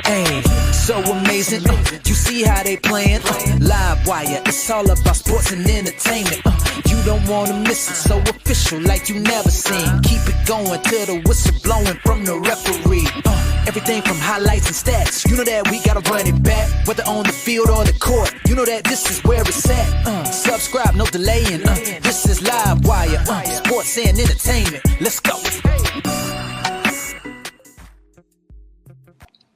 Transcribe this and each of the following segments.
Hey, so amazing. You see how they playing? Live wire, it's all about sports and entertainment. You don't wanna miss it, so official like you never seen. Keep it going till the whistle blowing from the referee. Everything from highlights and stats. You know that we gotta run it back, whether on the field or the court. You know that this is where it's at. Subscribe, no delaying. This is Live Wire, sports and entertainment. Let's go.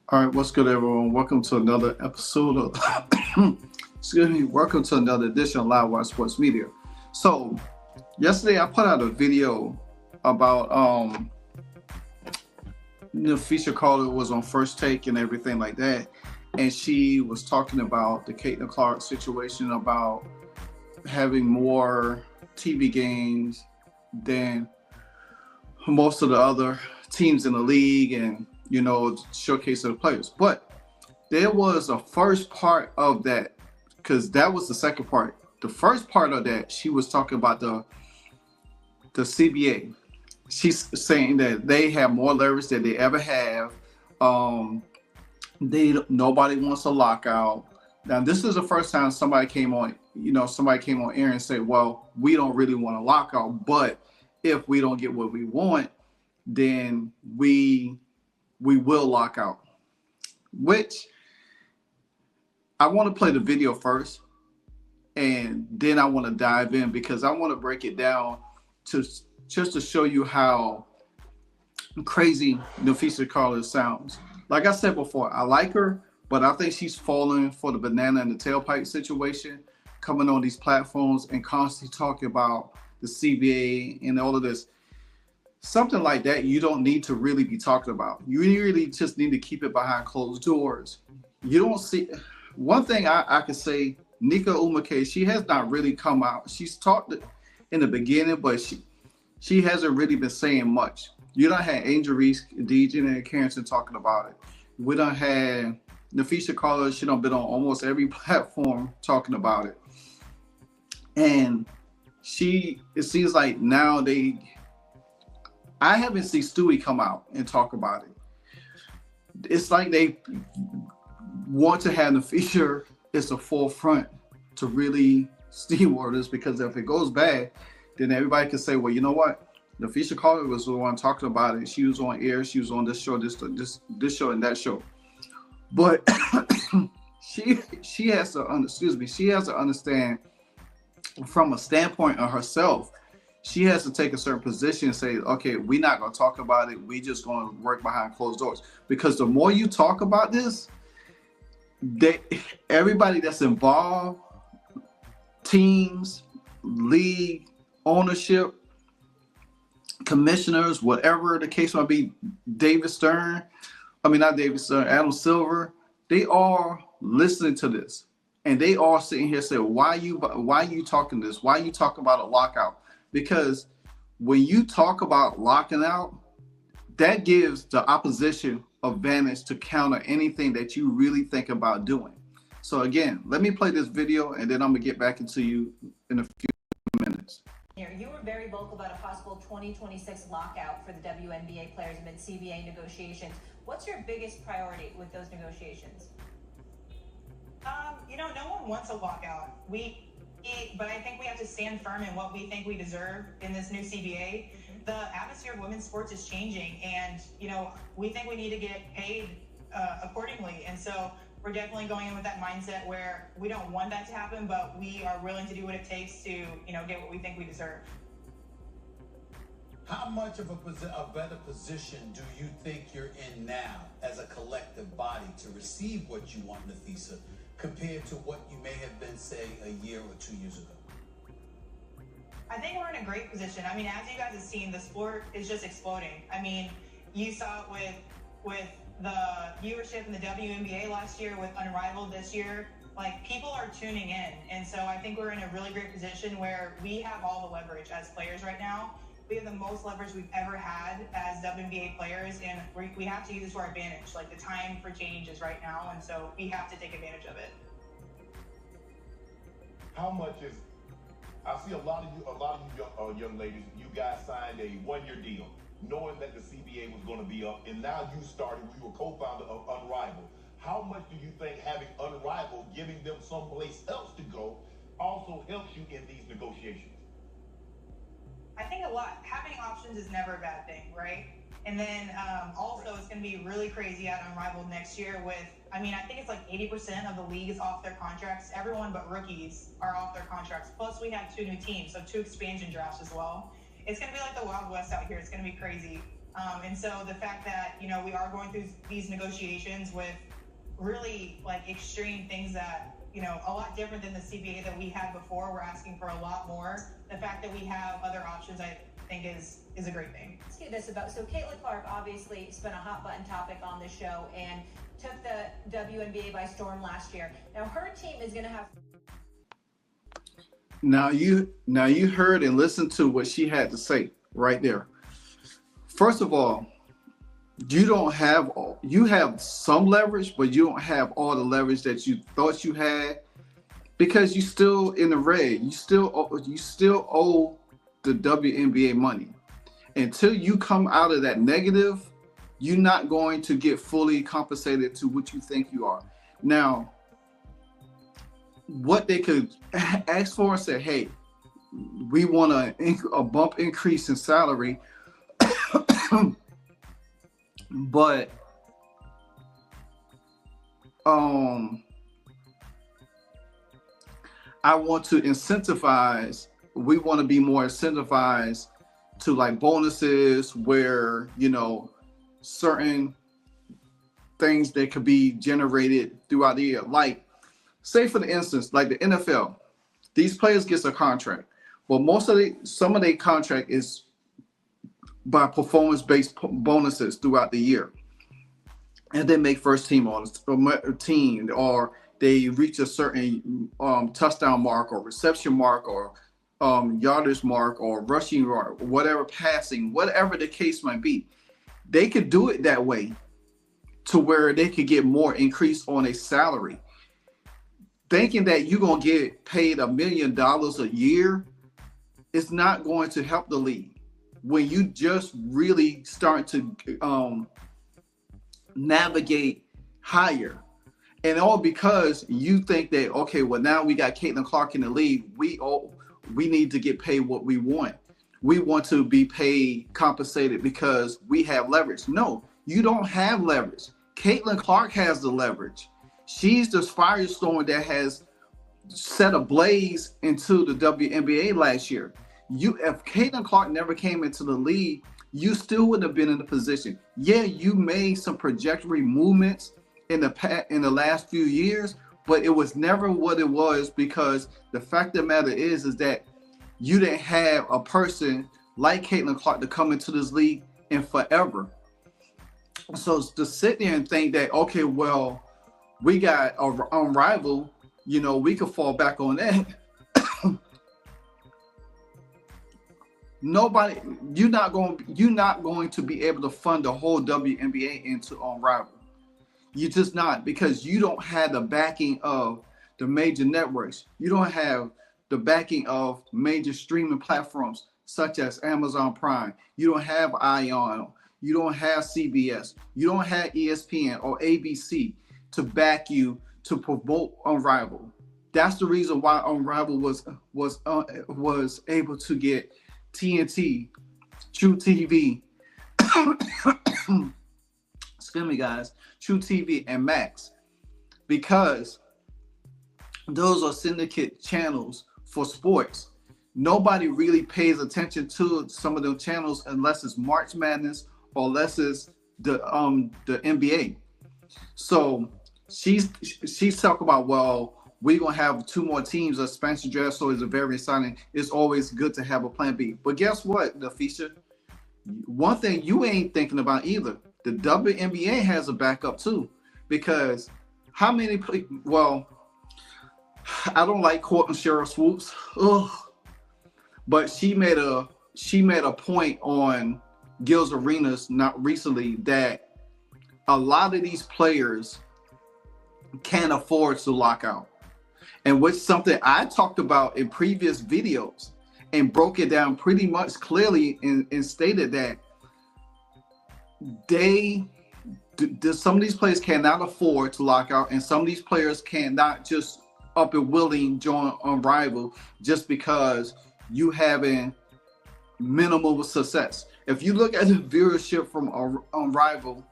All right, what's good, everyone? Welcome to another episode of, welcome to another edition of Live Wire Sports Media. So, yesterday I put out a video about Napheesa Collier was on First Take and everything like that, and she was talking about the Caitlin Clark situation, about having more TV games than most of the other teams in the league, and showcase of the players. But there was a first part of that, because that was the second part. The first part of that, she was talking about the CBA. She's saying that they have more leverage than they ever have. Nobody wants a lockout. Now, this is the first time somebody came on air and said, well, we don't really want a lockout, but if we don't get what we want, then we will lock out. Which I want to play the video first, and then I want to dive in, because I want to break it down just to show you how crazy Napheesa Collier sounds. Like I said before, I like her, but I think she's falling for the banana in the tailpipe situation, coming on these platforms and constantly talking about the CBA and all of this. Something like that you don't need to really be talking about. You really just need to keep it behind closed doors. You don't see. One thing I can say, Nneka Ogwumike, she has not really come out. She's talked in the beginning, but she hasn't really been saying much. You done had Angel Reese, DJ, and Carrington talking about it. We done had Napheesa Collier. She done been on almost every platform talking about it. And it seems like now I haven't seen Stewie come out and talk about it. It's like they want to have Napheesa as the forefront to really steamroll this, because if it goes bad, then everybody can say, well, you know what? Napheesa Collier was the one talking about it. She was on air. She was on this show, this show, and that show. But she has to understand from a standpoint of herself. She has to take a certain position and say, okay, we're not going to talk about it. We just going to work behind closed doors. Because the more you talk about this, everybody that's involved, teams, league, ownership, commissioners, whatever the case might be, Adam Silver, they are listening to this. And they are sitting here saying, why are you talking this? Why are you talking about a lockout? Because when you talk about locking out, that gives the opposition advantage to counter anything that you really think about doing. So again, let me play this video, and then I'm gonna get back into you in a few minutes. You were very vocal about a possible 2026 lockout for the WNBA players amid CBA negotiations. What's your biggest priority with those negotiations? No one wants a lockout. But I think we have to stand firm in what we think we deserve in this new CBA. The atmosphere of women's sports is changing, and we think we need to get paid accordingly. And so we're definitely going in with that mindset where we don't want that to happen, but we are willing to do what it takes to get what we think we deserve. How much of a better position do you think you're in now as a collective body to receive what you want, Napheesa, compared to what you may have been, say, a year or 2 years ago? I think we're in a great position. As you guys have seen, the sport is just exploding. You saw it with the viewership in the WNBA last year, with Unrivaled this year. People are tuning in. And so I think we're in a really great position where we have all the leverage as players right now. We have the most leverage we've ever had as WNBA players, and we have to use it to our advantage. The time for change is right now, and so we have to take advantage of it. How much is? I see a lot of you young ladies. You guys signed a one-year deal, knowing that the CBA was going to be up, and now you started. You were co-founder of Unrivaled. Unrivaled. How much do you think having Unrivaled, giving them someplace else to go, also helps you in these negotiations? I think a lot. Having options is never a bad thing, right? And then also it's going to be really crazy at Unrivaled next year with, I mean, I think it's like 80% of the league is off their contracts. Everyone but rookies are off their contracts. Plus we have 2 new teams, so 2 expansion drafts as well. It's going to be like the Wild West out here. It's going to be crazy. And so the fact that, you know, we are going through these negotiations with really like extreme things that, you know, a lot different than the CBA that we had before. We're asking for a lot more. The fact that we have other options, I think is a great thing. Let's get this about, so Caitlin Clark obviously spent a hot button topic on this show and took the WNBA by storm last year. Now her team is going to have. Now you heard and listened to what she had to say right there. First of all, you have some leverage, but you don't have all the leverage that you thought you had because you're still in the red. You still owe the WNBA money. Until you come out of that negative, you're not going to get fully compensated to what you think you are. Now, what they could ask for and say, hey, we want a bump increase in salary, but I want to incentivize, we want to be more incentivized to like bonuses where, you know, certain things that could be generated throughout the year. Like, say for the instance, like the NFL, these players get a contract, but some of their contract is by performance-based bonuses throughout the year. And they make first team on a team, or they reach a certain touchdown mark or reception mark or yardage mark or rushing mark, whatever, passing, whatever the case might be. They could do it that way to where they could get more increase on a salary. Thinking that you're going to get paid $1 million a year is not going to help the league when you just really start to navigate higher. And all because you think that, okay, well, now we got Caitlin Clark in the league. We need to get paid what we want. We want to be paid, compensated because we have leverage. No, you don't have leverage. Caitlin Clark has the leverage. She's the firestorm that has set a blaze into the WNBA last year. If Caitlin Clark never came into the league, you still wouldn't have been in the position. Yeah, you made some trajectory movements in the last few years, but it was never what it was because the fact of the matter is that you didn't have a person like Caitlin Clark to come into this league in forever. So to sit there and think that, okay, well, we got a rival, you know, we could fall back on that. You're not going to be able to fund the whole WNBA into Unrivaled. You're just not, because you don't have the backing of the major networks. You don't have the backing of major streaming platforms such as Amazon Prime. You don't have ION. You don't have CBS. You don't have ESPN or ABC to back you to promote Unrivaled. That's the reason why Unrivaled was able to get TNT, True TV, excuse me guys, True TV and Max, because those are syndicate channels for sports. Nobody really pays attention to some of those channels unless it's March Madness or unless it's the NBA. So she's talking about, well, we're going to have 2 more teams, expansion draft, so it's a very exciting. It's always good to have a plan B. But guess what, Napheesa? One thing you ain't thinking about either. The WNBA has a backup too, because how many, well, I don't like quoting Cheryl Swoops, but she made a point on Gil's Arenas not recently that a lot of these players can't afford to lock out. And which something I talked about in previous videos and broke it down pretty much clearly and stated that some of these players cannot afford to lock out, and some of these players cannot just up and willing join Unrivaled just because you having minimal success. If you look at the viewership from Unrivaled,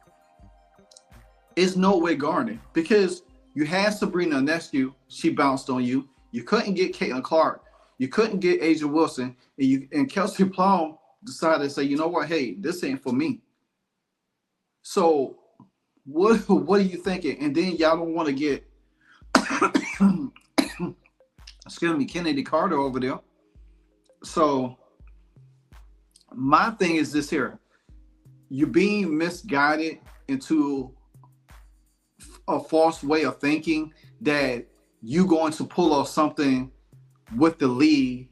it's no way garnered because you had Sabrina Ionescu, she bounced on you. You couldn't get Caitlin Clark. You couldn't get Asia Wilson. And Kelsey Plum decided to say, you know what, hey, this ain't for me. So what are you thinking? And then y'all don't want to get excuse me, Kennedy Carter over there. So my thing is this here. You're being misguided into a false way of thinking that you're going to pull off something with the league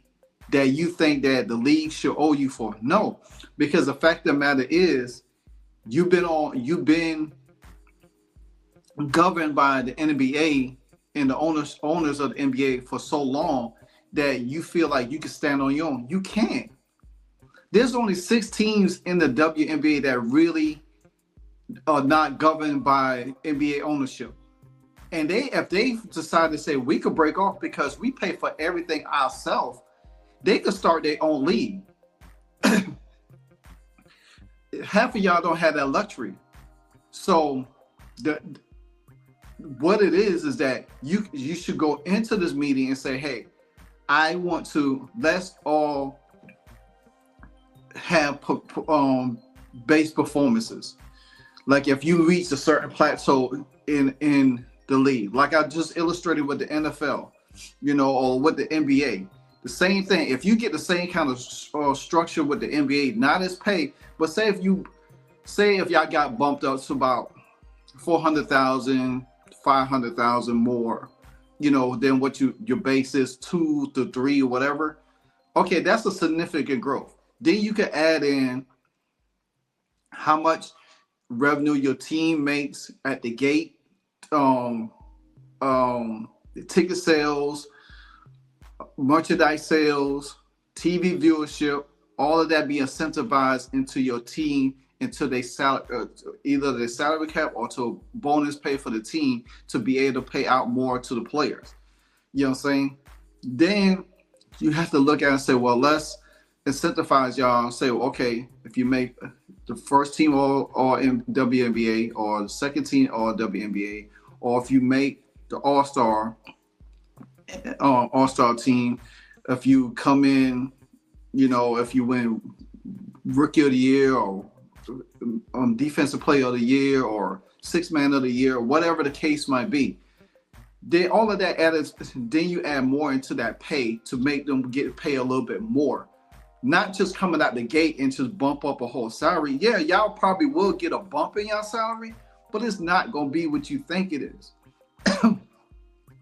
that you think that the league should owe you for. No, because the fact of the matter is you've been governed by the NBA and the owners of the NBA for so long that you feel like you can stand on your own. You can't. There's only 6 teams in the WNBA that really are not governed by NBA ownership. And if they decide to say we could break off because we pay for everything ourselves, they could start their own league. Half of y'all don't have that luxury. So what it is that you should go into this meeting and say, hey, I want to, let's all have base performances. Like if you reach a certain plateau in the league, like I just illustrated with the NFL, or with the NBA, the same thing. If you get the same kind of structure with the NBA, not as pay, but say if y'all got bumped up to about 400,000, 500,000 more, than what your base is 2 to 3 or whatever. Okay, that's a significant growth. Then you can add in how much revenue your team makes at the gate, the ticket sales, merchandise sales, TV viewership, all of that be incentivized into your team, into their salary, either their salary cap or to bonus pay for the team to be able to pay out more to the players. You know what I'm saying? Then you have to look at it and say, well, let's incentivize y'all and say, well, okay, if you make the first team all in WNBA or the second team all WNBA, or if you make the All-Star team, if you come in, if you win Rookie of the Year or Defensive Player of the Year or Sixth Man of the Year, whatever the case might be, then all of that added, then you add more into that pay to make them get paid a little bit more. Not just coming out the gate and just bump up a whole salary. Yeah, y'all probably will get a bump in y'all salary, but it's not going to be what you think it is.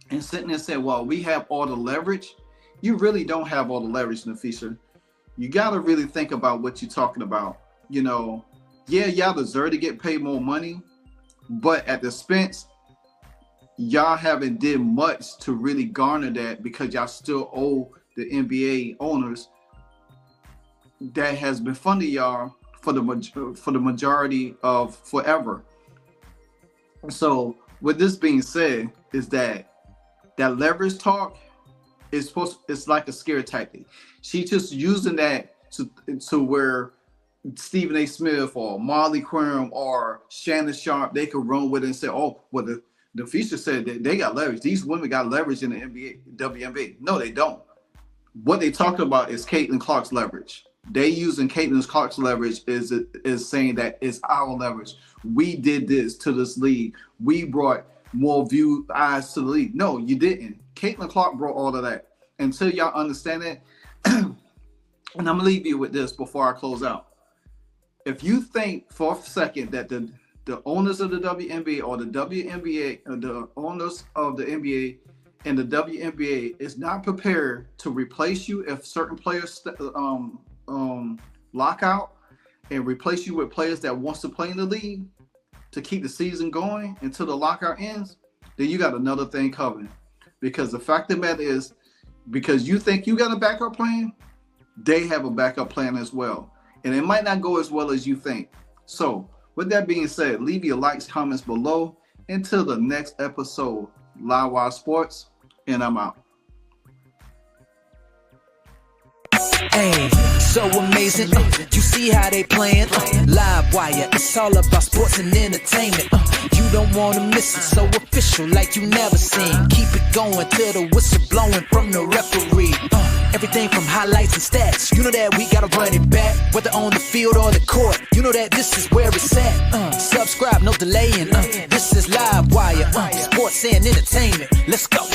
And sitting there saying, well, we have all the leverage. You really don't have all the leverage, Napheesa. You got to really think about what you're talking about. Yeah, y'all deserve to get paid more money, but at the expense, y'all haven't did much to really garner that because y'all still owe the NBA owners that has been funding y'all for the majority of forever. So with this being said, is that leverage talk is it's like a scare tactic. She just using that to where Stephen A. Smith or Molly Quorum or Shannon Sharp, they could run with it and say, oh, well, the feature said that they got leverage. These women got leverage in the NBA, WNBA. No, they don't. What they talking about is Caitlin Clark's leverage. They using Caitlin Clark's leverage is saying that it's our leverage. We did this to this league. We brought more view eyes to the league. No, you didn't. Caitlin Clark brought all of that. Until y'all understand it, and I'm gonna leave you with this before I close out. If you think for a second that the owners of the WNBA or the WNBA, the owners of the NBA and the WNBA is not prepared to replace you if certain players lock out and replace you with players that wants to play in the league to keep the season going until the lockout ends, then you got another thing coming. Because the fact of the matter is, because you think you got a backup plan, they have a backup plan as well. And it might not go as well as you think. So With that being said, leave your likes, comments below. Until the next episode, Live Wire Sports, and I'm out. Hey, so amazing. You see how they playing? Live Wire, it's all about sports and entertainment. You don't want to miss it, so official like you never seen. Keep it going till the whistle blowing from the referee. Everything from highlights and stats. You know that we gotta run it back, whether on the field or the court. You know that this is where it's at. Subscribe, no delaying. This is Live Wire, sports and entertainment. Let's go.